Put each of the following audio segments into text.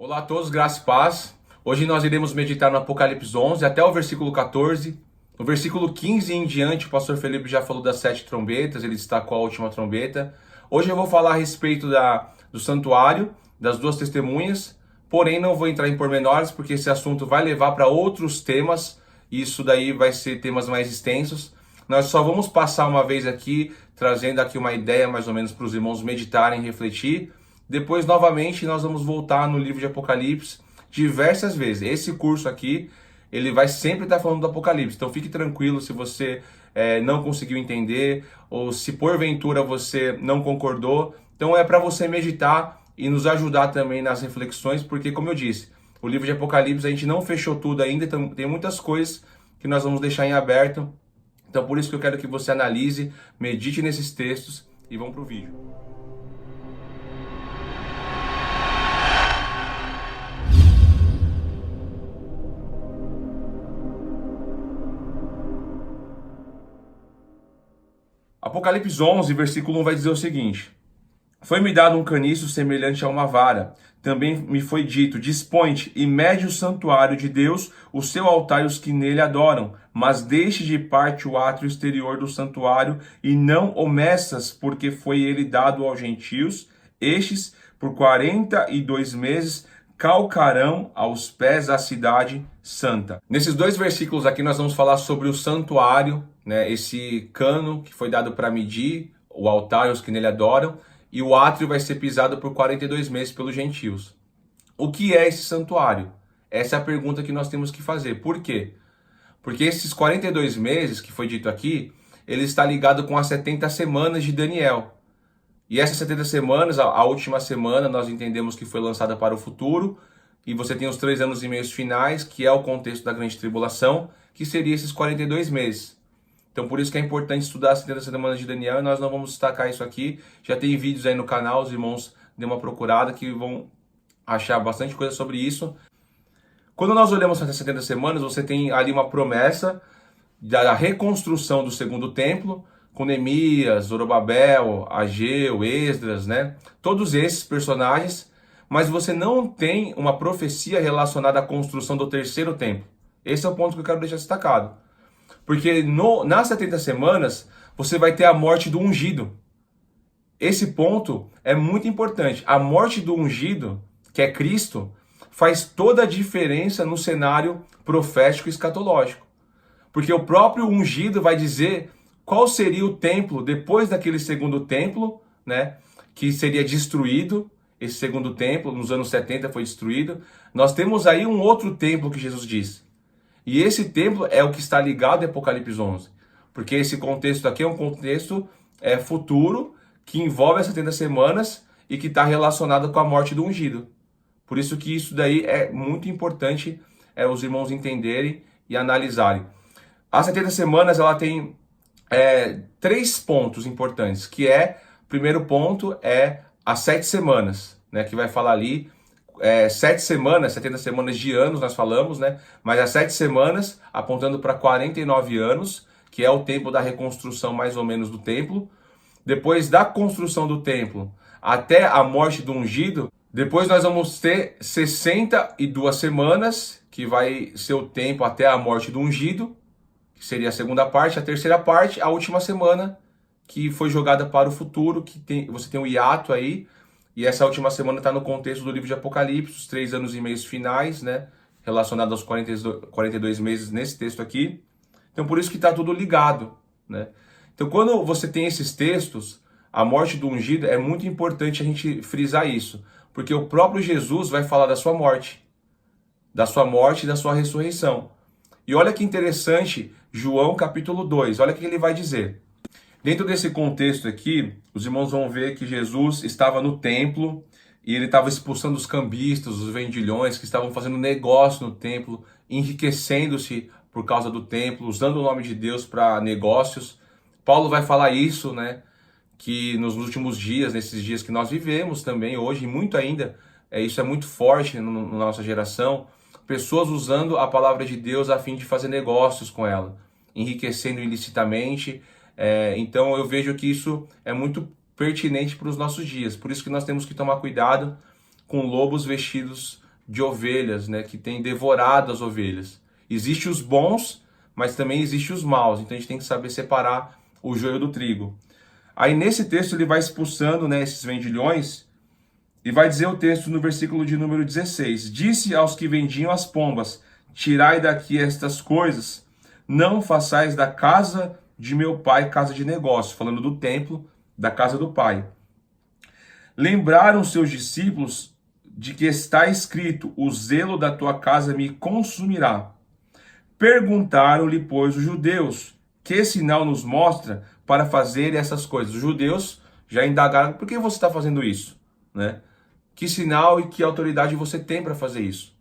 Olá a todos, graça e paz. Hoje nós iremos meditar no Apocalipse 11 até o versículo 14. No versículo 15 em diante, o pastor Felipe já falou das 7 trombetas, ele destacou a última trombeta. Hoje eu vou falar a respeito do santuário, das duas testemunhas, porém não vou entrar em pormenores, porque esse assunto vai levar para outros temas, e isso daí vai ser temas mais extensos. Nós só vamos passar uma vez aqui, trazendo aqui uma ideia mais ou menos para os irmãos meditarem e refletir. Depois, novamente, nós vamos voltar no livro de Apocalipse diversas vezes. Esse curso aqui, ele vai sempre estar falando do Apocalipse. Então, fique tranquilo se você não conseguiu entender ou se porventura você não concordou. Então, é para você meditar e nos ajudar também nas reflexões, porque, como eu disse, o livro de Apocalipse a gente não fechou tudo ainda, então tem muitas coisas que nós vamos deixar em aberto. Então, por isso que eu quero que você analise, medite nesses textos e vamos para o vídeo. Apocalipse 11, versículo 1 vai dizer o seguinte: Foi-me dado um caniço semelhante a uma vara. Também me foi dito: Dispõe-te e mede o santuário de Deus, o seu altar e os que nele adoram. Mas deixe de parte o átrio exterior do santuário e não o meças, porque foi ele dado aos gentios. Estes, por 42 meses, calcarão aos pés a cidade santa. Nesses dois versículos aqui nós vamos falar sobre o santuário, né? Esse cano que foi dado para medir o altar e os que nele adoram, e o átrio vai ser pisado por 42 meses pelos gentios. O que é esse santuário? Essa é a pergunta que nós temos que fazer. Por quê? Porque esses 42 meses que foi dito aqui, ele está ligado com as 70 semanas de Daniel. E essas 70 semanas, a última semana, nós entendemos que foi lançada para o futuro, e você tem os 3 anos e meio finais, que é o contexto da grande tribulação, que seria esses 42 meses. Então por isso que é importante estudar as 70 semanas de Daniel, e nós não vamos destacar isso aqui. Já tem vídeos aí no canal, os irmãos dêem uma procurada que vão achar bastante coisa sobre isso. Quando nós olhamos essas 70 semanas, você tem ali uma promessa da reconstrução do segundo templo, com Neemias, Zorobabel, Ageu, Esdras, né? Todos esses personagens, mas você não tem uma profecia relacionada à construção do terceiro templo. Esse é o ponto que eu quero deixar destacado. Porque nas 70 semanas, você vai ter a morte do ungido. Esse ponto é muito importante. A morte do ungido, que é Cristo, faz toda a diferença no cenário profético e escatológico. Porque o próprio ungido vai dizer qual seria o templo depois daquele segundo templo, né, que seria destruído. Esse segundo templo, nos anos 70, foi destruído. Nós temos aí um outro templo que Jesus diz. E esse templo é o que está ligado em Apocalipse 11. Porque esse contexto aqui é um contexto futuro, que envolve as 70 semanas e que está relacionado com a morte do ungido. Por isso que isso daí é muito importante os irmãos entenderem e analisarem. As 70 semanas, ela tem 3 pontos importantes, que primeiro ponto é as 7 semanas, né, que vai falar ali, 7 semanas, 70 semanas de anos nós falamos, né, mas as 7 semanas apontando para 49 anos, que é o tempo da reconstrução mais ou menos do templo. Depois da construção do templo até a morte do ungido, depois nós vamos ter 62 semanas, que vai ser o tempo até a morte do ungido, que seria a segunda parte. A terceira parte, a última semana, que foi jogada para o futuro, você tem o hiato aí, e essa última semana está no contexto do livro de Apocalipse, os 3 anos e meio finais, né, relacionado aos 42 meses nesse texto aqui. Então por isso que está tudo ligado, né? Então quando você tem esses textos, a morte do ungido, é muito importante a gente frisar isso, porque o próprio Jesus vai falar da sua morte e da sua ressurreição. E olha que interessante, João capítulo 2, olha o que ele vai dizer. Dentro desse contexto aqui, os irmãos vão ver que Jesus estava no templo e ele estava expulsando os cambistas, os vendilhões que estavam fazendo negócio no templo, enriquecendo-se por causa do templo, usando o nome de Deus para negócios. Paulo vai falar isso, né? Que nos últimos dias, nesses dias que nós vivemos também hoje, e muito ainda, isso é muito forte na nossa geração, pessoas usando a palavra de Deus a fim de fazer negócios com ela, enriquecendo ilicitamente. Então eu vejo que isso é muito pertinente para os nossos dias. Por isso que nós temos que tomar cuidado com lobos vestidos de ovelhas, né, que tem devorado as ovelhas. Existem os bons, mas também existem os maus. Então a gente tem que saber separar o joio do trigo. Aí nesse texto ele vai expulsando, né, esses vendilhões e vai dizer o texto no versículo de número 16: Disse aos que vendiam as pombas: Tirai daqui estas coisas, não façais da casa de meu pai casa de negócio. Falando do templo, da casa do pai. Lembraram seus discípulos de que está escrito: O zelo da tua casa me consumirá. Perguntaram-lhe, pois, os judeus: Que sinal nos mostra para fazer essas coisas? Os judeus já indagaram: Por que você está fazendo isso? Né? Que sinal e que autoridade você tem para fazer isso?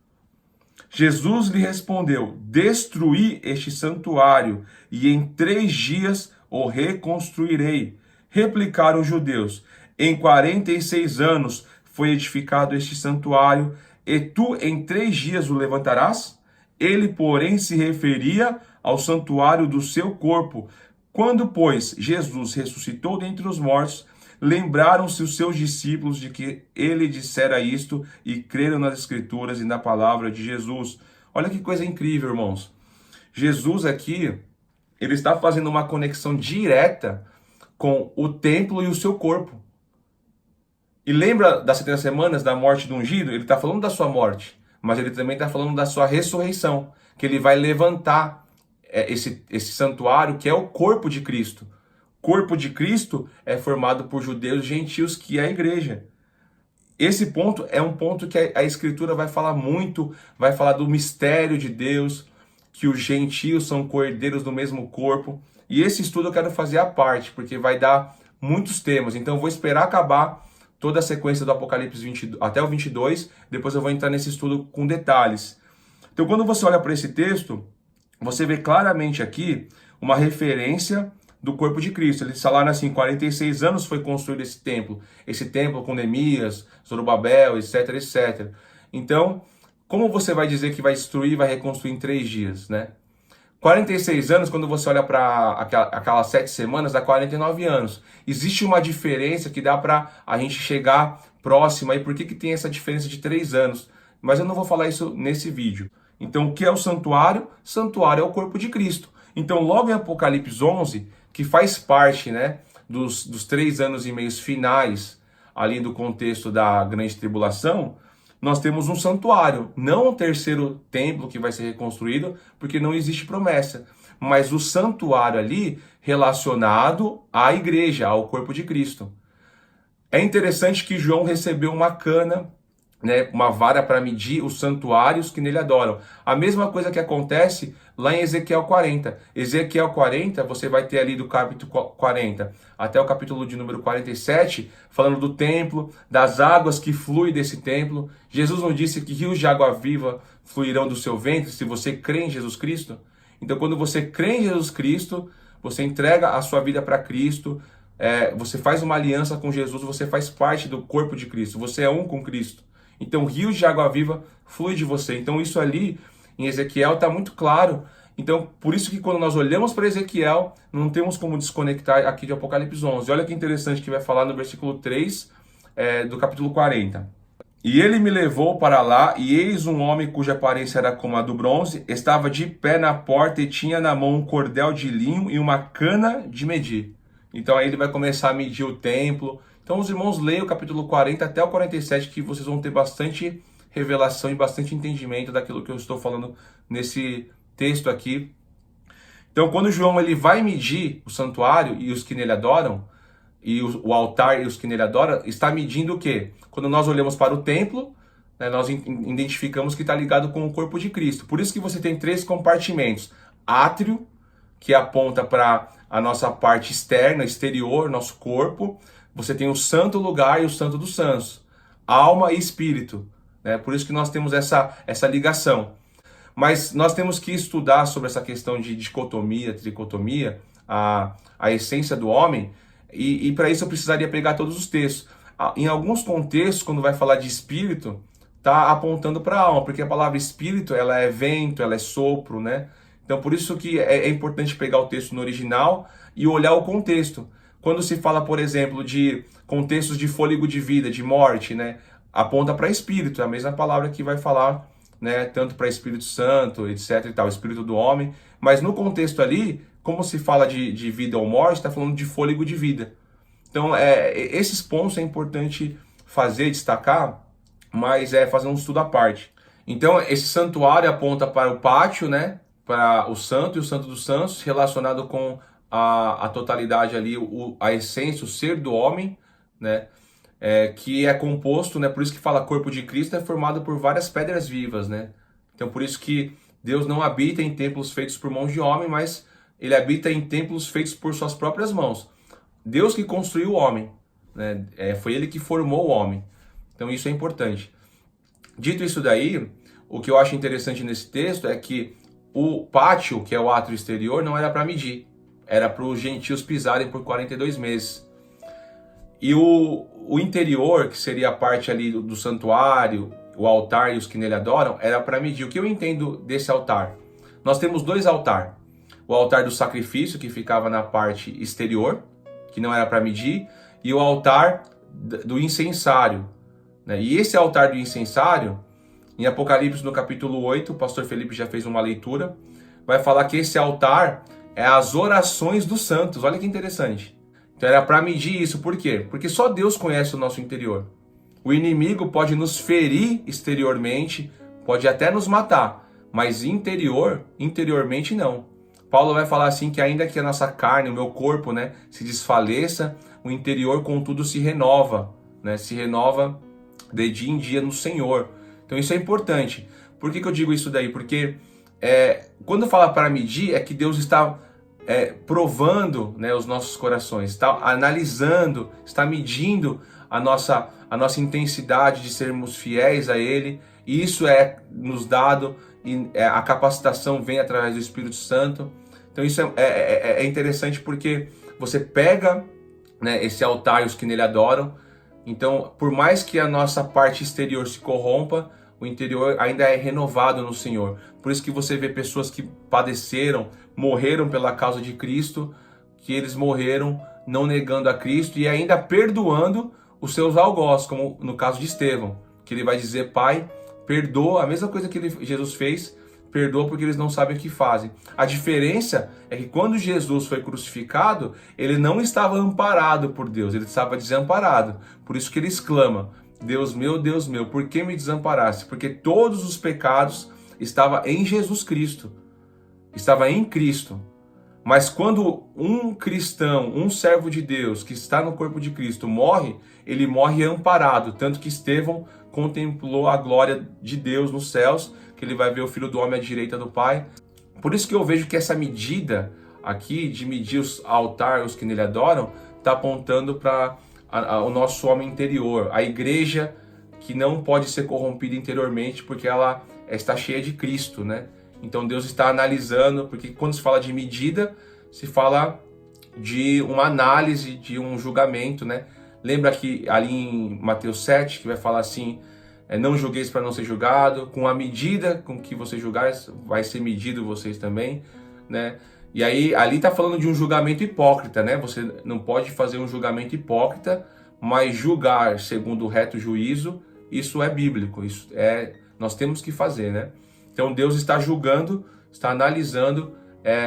Jesus lhe respondeu: Destruí este santuário e em 3 dias o reconstruirei. Replicaram os judeus: Em 46 anos foi edificado este santuário e tu em 3 dias o levantarás? Ele, porém, se referia ao santuário do seu corpo. Quando, pois, Jesus ressuscitou dentre os mortos, lembraram-se os seus discípulos de que ele dissera isto e creram nas Escrituras e na palavra de Jesus. Olha que coisa incrível, irmãos. Jesus aqui, ele está fazendo uma conexão direta com o templo e o seu corpo. E lembra das 70 semanas da morte do ungido? Ele está falando da sua morte, mas ele também está falando da sua ressurreição, que ele vai levantar esse santuário que é o corpo de Cristo. Corpo de Cristo é formado por judeus e gentios, que é a igreja. Esse ponto é um ponto que a Escritura vai falar muito, vai falar do mistério de Deus, que os gentios são co-herdeiros do mesmo corpo. E esse estudo eu quero fazer à parte, porque vai dar muitos temas. Então eu vou esperar acabar toda a sequência do Apocalipse 20, até o 22, depois eu vou entrar nesse estudo com detalhes. Então quando você olha para esse texto, você vê claramente aqui uma referência do corpo de Cristo. Eles falaram assim: 46 anos foi construído esse templo com Neemias, Zorobabel, etc, etc. Então, como você vai dizer que vai destruir e vai reconstruir em 3 dias, né? 46 anos, quando você olha para aquelas 7 semanas, dá 49 anos. Existe uma diferença que dá para a gente chegar próximo aí. Por que tem essa diferença de 3 anos? Mas eu não vou falar isso nesse vídeo. Então, o que é o santuário? Santuário é o corpo de Cristo. Então, logo em Apocalipse 11, que faz parte, né, dos 3 anos e meio finais ali do contexto da grande tribulação, nós temos um santuário, não um terceiro templo que vai ser reconstruído, porque não existe promessa, mas o santuário ali relacionado à igreja, ao corpo de Cristo. É interessante que João recebeu uma cana, né, uma vara para medir os santuários que nele adoram. A mesma coisa que acontece lá em Ezequiel 40. Ezequiel 40, você vai ter ali do capítulo 40 até o capítulo de número 47, falando do templo, das águas que fluem desse templo. Jesus não disse que rios de água viva fluirão do seu ventre se você crê em Jesus Cristo? Então, quando você crê em Jesus Cristo, você entrega a sua vida para Cristo, você faz uma aliança com Jesus, você faz parte do corpo de Cristo, você é um com Cristo. Então, rios de água viva fluem de você. Então, isso ali em Ezequiel está muito claro. Então, por isso que quando nós olhamos para Ezequiel, não temos como desconectar aqui de Apocalipse 11. Olha que interessante que vai falar no versículo 3 do capítulo 40. E ele me levou para lá, e eis um homem cuja aparência era como a do bronze, estava de pé na porta e tinha na mão um cordel de linho e uma cana de medir. Então, aí ele vai começar a medir o templo. Então, os irmãos, leiam o capítulo 40 até o 47, que vocês vão ter bastante revelação e bastante entendimento daquilo que eu estou falando nesse texto aqui. Então, quando João ele vai medir o santuário e os que nele adoram, e o altar e os que nele adoram, está medindo o quê? Quando nós olhamos para o templo, né, nós identificamos que está ligado com o corpo de Cristo. Por isso que você tem 3 compartimentos. Átrio, que aponta para a nossa parte externa, exterior, nosso corpo. Você tem o santo lugar e o santo dos santos, alma e espírito, né? Por isso que nós temos essa ligação. Mas nós temos que estudar sobre essa questão de dicotomia, tricotomia, a essência do homem, e para isso eu precisaria pegar todos os textos. Em alguns contextos, quando vai falar de espírito, está apontando para a alma, porque a palavra espírito ela é vento, ela é sopro, né? Então por isso que é importante pegar o texto no original e olhar o contexto. Quando se fala, por exemplo, de contextos de fôlego de vida, de morte, né? aponta para Espírito, é a mesma palavra que vai falar, né, tanto para Espírito Santo, etc e tal, Espírito do homem, mas no contexto ali, como se fala de vida ou morte, está falando de fôlego de vida. Então, esses pontos é importante fazer, destacar, mas fazer um estudo à parte. Então, esse santuário aponta para o pátio, né, para o santo e o santo dos santos, relacionado com a totalidade ali, a essência, o ser do homem, né, que é composto, né, por isso que fala corpo de Cristo, é formado por várias pedras vivas, né. Então, por isso que Deus não habita em templos feitos por mãos de homem, mas ele habita em templos feitos por suas próprias mãos. Deus que construiu o homem, né? Foi ele que formou o homem. Então isso é importante. Dito isso daí, o que eu acho interessante nesse texto é que o pátio, que é o átrio exterior, não era para medir. Era para os gentios pisarem por 42 meses. E o interior, que seria a parte ali do santuário, o altar e os que nele adoram, era para medir. O que eu entendo desse altar? Nós temos dois altares. O altar do sacrifício, que ficava na parte exterior, que não era para medir, e o altar do incensário, né? E esse altar do incensário, em Apocalipse no capítulo 8, o pastor Felipe já fez uma leitura, vai falar que esse altar é as orações dos santos. Olha que interessante. Então era para medir isso. Por quê? Porque só Deus conhece o nosso interior. O inimigo pode nos ferir exteriormente, pode até nos matar, mas interiormente não. Paulo vai falar assim que ainda que a nossa carne, o meu corpo, né, se desfaleça, o interior contudo se renova, né, se renova de dia em dia no Senhor. Então isso é importante. Por que eu digo isso daí? Porque quando fala para medir, é que Deus está provando, né, os nossos corações, está analisando, está medindo a nossa intensidade de sermos fiéis a Ele, e isso é nos dado, e a capacitação vem através do Espírito Santo. Então isso é interessante porque você pega, né, esse altar e os que nele adoram. Então, por mais que a nossa parte exterior se corrompa, o interior ainda é renovado no Senhor. Por isso que você vê pessoas que padeceram, morreram pela causa de Cristo, que eles morreram não negando a Cristo e ainda perdoando os seus algozes, como no caso de Estevão, que ele vai dizer: Pai, perdoa, a mesma coisa que Jesus fez, perdoa porque eles não sabem o que fazem. A diferença é que quando Jesus foi crucificado, ele não estava amparado por Deus, ele estava desamparado. Por isso que ele exclama: Deus meu, por que me desamparaste? Porque todos os pecados estavam em Jesus Cristo, estava em Cristo. Mas quando um cristão, um servo de Deus que está no corpo de Cristo morre, ele morre amparado. Tanto que Estevão contemplou a glória de Deus nos céus, que ele vai ver o Filho do Homem à direita do Pai. Por isso que eu vejo que essa medida aqui, de medir os altares, os que nele adoram, está apontando para o nosso homem interior, a igreja que não pode ser corrompida interiormente, porque ela está cheia de Cristo, né? Então Deus está analisando, porque quando se fala de medida, se fala de uma análise, de um julgamento, né? Lembra que ali em Mateus 7, que vai falar assim: não julgueis para não ser julgado, com a medida com que você julgar, vai ser medido vocês também, né? E aí, ali está falando de um julgamento hipócrita, né? Você não pode fazer um julgamento hipócrita, mas julgar segundo o reto juízo, isso é bíblico, nós temos que fazer, né? Então Deus está julgando, está analisando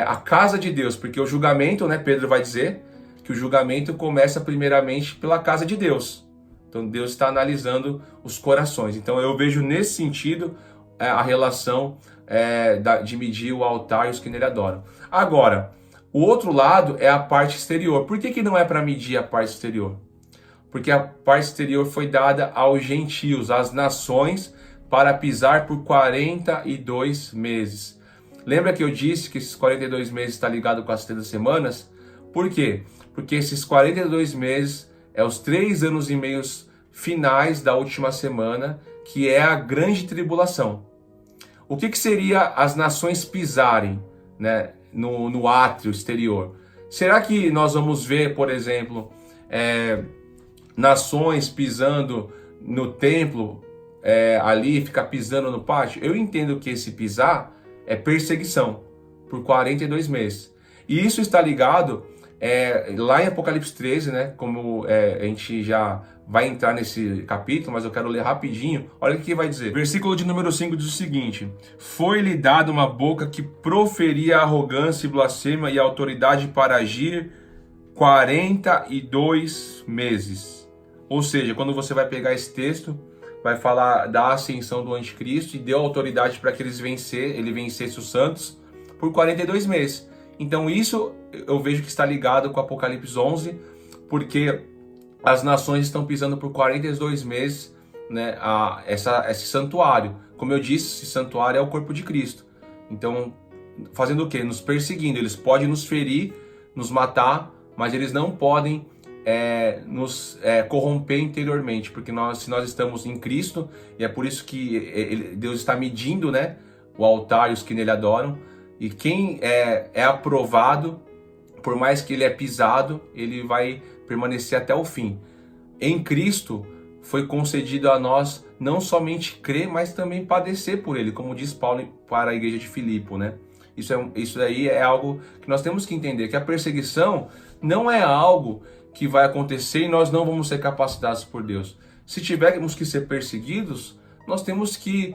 a casa de Deus, porque o julgamento, né, Pedro vai dizer que o julgamento começa primeiramente pela casa de Deus. Então Deus está analisando os corações. Então eu vejo nesse sentido a relação de medir o altar e os que nele adoram. Agora, o outro lado é a parte exterior. Por que não é para medir a parte exterior? Porque a parte exterior foi dada aos gentios, às nações, para pisar por 42 meses. Lembra que eu disse que esses 42 meses está ligado com as 70 semanas? Por quê? Porque esses 42 meses é os 3 anos e meio finais da última semana, que é a grande tribulação. O que seria as nações pisarem, né, no átrio exterior? Será que nós vamos ver, por exemplo, nações pisando no templo, ali, ficar pisando no pátio? Eu entendo que esse pisar é perseguição por 42 meses. E isso está ligado lá em Apocalipse 13, né, como a gente já vai entrar nesse capítulo, mas eu quero ler rapidinho. Olha o que vai dizer. Versículo de número 5 diz o seguinte: foi-lhe dada uma boca que proferia arrogância e blasfêmia e autoridade para agir 42 meses. Ou seja, quando você vai pegar esse texto, vai falar da ascensão do anticristo e deu autoridade para que ele vencesse os santos por 42 meses. Então isso eu vejo que está ligado com Apocalipse 11, porque as nações estão pisando por 42 meses, né, esse santuário. Como eu disse, esse santuário é o corpo de Cristo. Então, fazendo o quê? Nos perseguindo. Eles podem nos ferir, nos matar, mas eles não podem nos corromper interiormente, porque se nós estamos em Cristo, e é por isso que Deus está medindo, né, o altar e os que nele adoram, e quem é aprovado, por mais que ele é pisado, ele vai permanecer até o fim. Em Cristo foi concedido a nós não somente crer, mas também padecer por ele, como diz Paulo para a igreja de Filipe, né? Isso aí é algo que nós temos que entender, que a perseguição não é algo que vai acontecer e nós não vamos ser capacitados por Deus. Se tivermos que ser perseguidos, nós temos que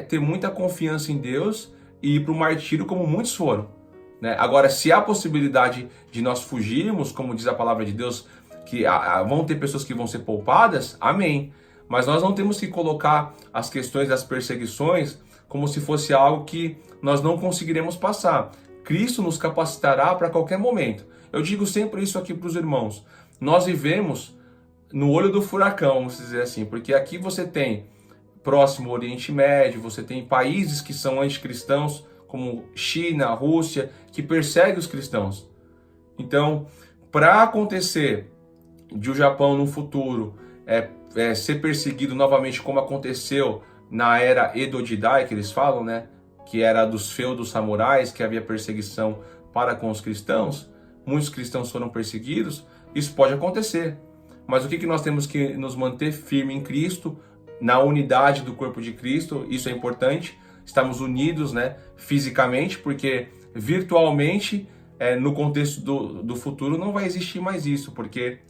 ter muita confiança em Deus e ir para o martírio como muitos foram, né? Agora, se há possibilidade de nós fugirmos, como diz a palavra de Deus, que vão ter pessoas que vão ser poupadas, amém. Mas nós não temos que colocar as questões das perseguições como se fosse algo que nós não conseguiremos passar. Cristo nos capacitará para qualquer momento. Eu digo sempre isso aqui para os irmãos. Nós vivemos no olho do furacão, vamos dizer assim, porque aqui você tem próximo Oriente Médio, você tem países que são anticristãos, como China, Rússia, que perseguem os cristãos. Então, para acontecer de o Japão no futuro ser perseguido novamente, como aconteceu na era Edo Jidai, que eles falam, né, que era dos feudos samurais, que havia perseguição para com os cristãos, muitos cristãos foram perseguidos, isso pode acontecer. Mas o que nós temos que nos manter firme em Cristo, na unidade do corpo de Cristo, isso é importante, estamos unidos, né, fisicamente, porque virtualmente, no contexto do futuro, não vai existir mais isso, porque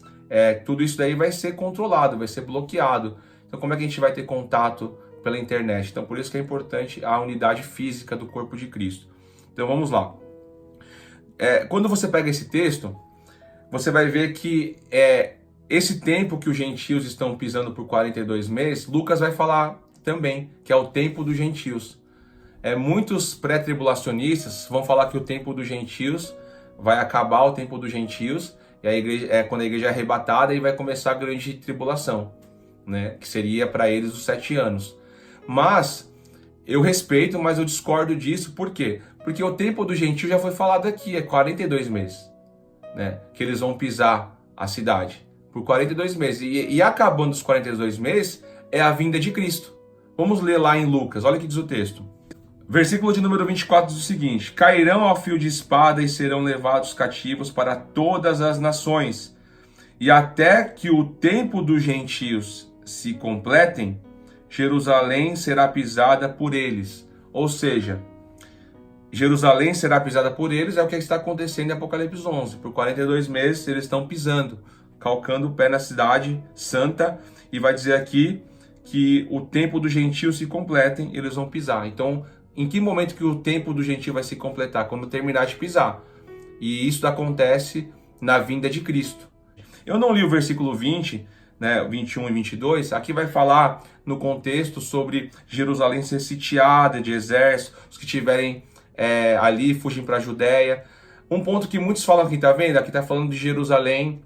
tudo isso daí vai ser controlado, vai ser bloqueado. Então como é que a gente vai ter contato pela internet? Então por isso que é importante a unidade física do corpo de Cristo. Então vamos lá. Quando você pega esse texto, você vai ver que esse tempo que os gentios estão pisando por 42 meses, Lucas vai falar também, que é o tempo dos gentios. Muitos pré-tribulacionistas vão falar que o tempo dos gentios vai acabar, o tempo dos gentios, e a igreja, quando a igreja é arrebatada, e vai começar a grande tribulação, né? Que seria para eles os 7 anos. Mas eu respeito, mas eu discordo disso. Por quê? Porque o tempo do gentio já foi falado aqui, 42 meses, né? Que eles vão pisar a cidade por 42 meses. E acabando os 42 meses, é a vinda de Cristo. Vamos ler lá em Lucas, olha o que diz o texto. Versículo de número 24 diz o seguinte: cairão ao fio de espada e serão levados cativos para todas as nações, e até que o tempo dos gentios se completem, Jerusalém será pisada por eles. Ou seja, Jerusalém será pisada por eles, é o que está acontecendo em Apocalipse 11. Por 42 meses eles estão pisando, calcando o pé na cidade santa, e vai dizer aqui que o tempo dos gentios se completem, eles vão pisar. Então, em que momento que o tempo do gentio vai se completar? Quando terminar de pisar. E isso acontece na vinda de Cristo. Eu não li o versículo 20, né, 21 e 22. Aqui vai falar no contexto sobre Jerusalém ser sitiada de exército, os que estiverem ali fugem para a Judéia. Um ponto que muitos falam aqui, tá vendo? Aqui está falando de Jerusalém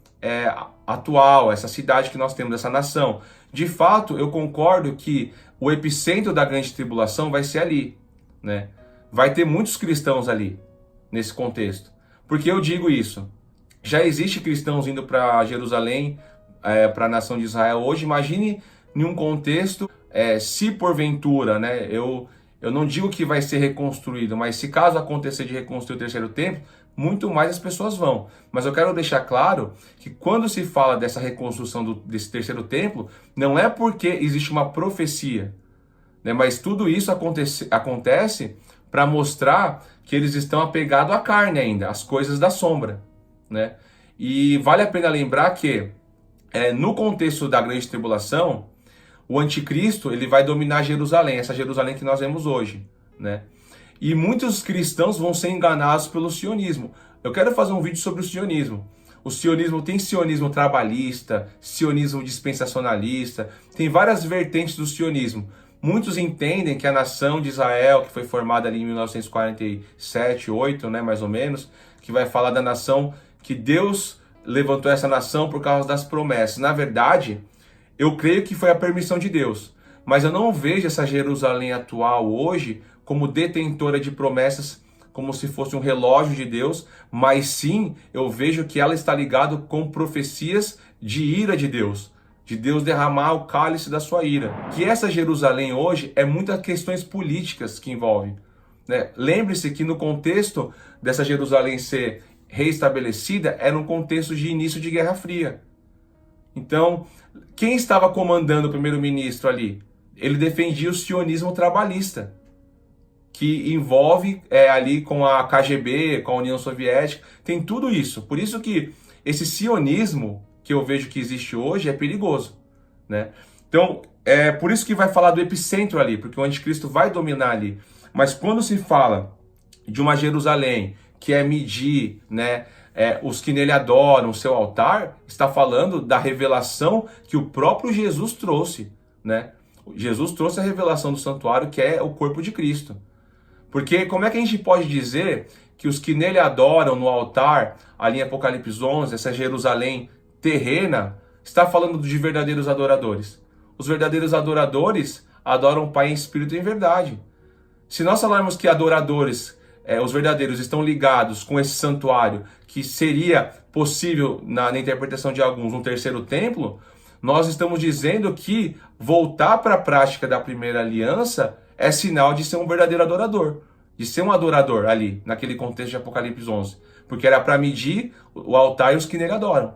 atual, essa cidade que nós temos, essa nação. De fato, eu concordo que o epicentro da grande tribulação vai ser ali, né? Vai ter muitos cristãos ali, nesse contexto. Por que eu digo isso? Já existe cristãos indo para Jerusalém, para a nação de Israel hoje. Imagine em um contexto, se porventura, né? Eu não digo que vai ser reconstruído, mas se caso acontecer de reconstruir o terceiro templo, muito mais as pessoas vão. Mas eu quero deixar claro que quando se fala dessa reconstrução desse terceiro templo, não é porque existe uma profecia, né? Mas tudo isso acontece para mostrar que eles estão apegados à carne ainda, às coisas da sombra, né? E vale a pena lembrar que no contexto da grande tribulação, o anticristo ele vai dominar Jerusalém, essa Jerusalém que nós vemos hoje, né? E muitos cristãos vão ser enganados pelo sionismo. Eu quero fazer um vídeo sobre o sionismo. O sionismo tem sionismo trabalhista, sionismo dispensacionalista, tem várias vertentes do sionismo. Muitos entendem que a nação de Israel, que foi formada ali em 1947, 8, né, mais ou menos, que vai falar da nação que Deus levantou essa nação por causa das promessas. Na verdade, eu creio que foi a permissão de Deus, mas eu não vejo essa Jerusalém atual hoje como detentora de promessas, como se fosse um relógio de Deus, mas sim eu vejo que ela está ligada com profecias de ira de Deus derramar o cálice da sua ira. Que essa Jerusalém hoje é muitas questões políticas que envolve, né? Lembre-se que no contexto dessa Jerusalém ser reestabelecida era um contexto de início de Guerra Fria. Então, quem estava comandando o primeiro-ministro ali? Ele defendia o sionismo trabalhista, que envolve ali com a KGB, com a União Soviética, tem tudo isso. Por isso que esse sionismo que eu vejo que existe hoje é perigoso, né? Então, é por isso que vai falar do epicentro ali, porque o anticristo vai dominar ali. Mas quando se fala de uma Jerusalém que é medir, né, os que nele adoram o seu altar, está falando da revelação que o próprio Jesus trouxe, né? Jesus trouxe a revelação do santuário, que é o corpo de Cristo. Porque como é que a gente pode dizer que os que nele adoram no altar, ali em Apocalipse 11, essa Jerusalém terrena, está falando de verdadeiros adoradores? Os verdadeiros adoradores adoram o Pai em espírito e em verdade. Se nós falarmos que adoradores, os verdadeiros, estão ligados com esse santuário, que seria possível, na interpretação de alguns, um terceiro templo, nós estamos dizendo que voltar para a prática da primeira aliança é sinal de ser um verdadeiro adorador, de ser um adorador ali, naquele contexto de Apocalipse 11. Porque era para medir o altar e os que nele adoram.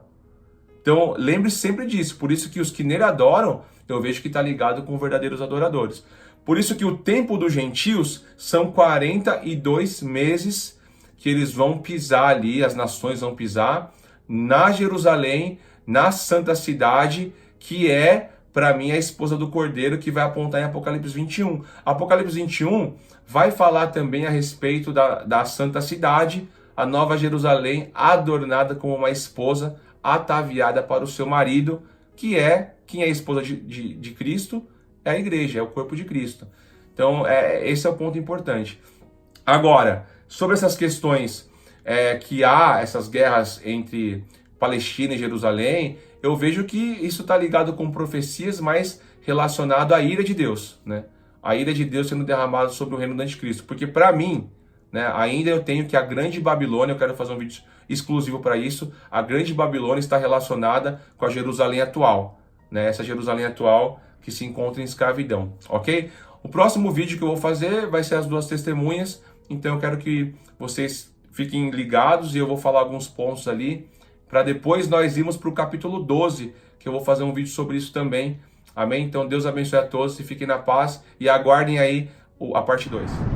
Então, lembre-se sempre disso. Por isso que os que nele adoram, eu vejo que está ligado com verdadeiros adoradores. Por isso que o tempo dos gentios são 42 meses que eles vão pisar ali, as nações vão pisar na Jerusalém, na santa cidade, que é, para mim, a esposa do Cordeiro, que vai apontar em Apocalipse 21. Apocalipse 21 vai falar também a respeito da santa cidade, a nova Jerusalém, adornada como uma esposa, ataviada para o seu marido, que é, quem é a esposa de Cristo? É a igreja, é o corpo de Cristo. Então, esse é o ponto importante. Agora, sobre essas questões que há, essas guerras entre Palestina e Jerusalém, eu vejo que isso está ligado com profecias, mas relacionado à ira de Deus, né? A ira de Deus sendo derramada sobre o reino do anticristo. Porque para mim, né, ainda eu tenho que a grande Babilônia, eu quero fazer um vídeo exclusivo para isso, a grande Babilônia está relacionada com a Jerusalém atual, né? Essa Jerusalém atual que se encontra em escravidão, ok? O próximo vídeo que eu vou fazer vai ser as duas testemunhas, então eu quero que vocês fiquem ligados e eu vou falar alguns pontos ali, para depois nós irmos para o capítulo 12, que eu vou fazer um vídeo sobre isso também, amém? Então Deus abençoe a todos e fiquem na paz e aguardem aí a parte 2.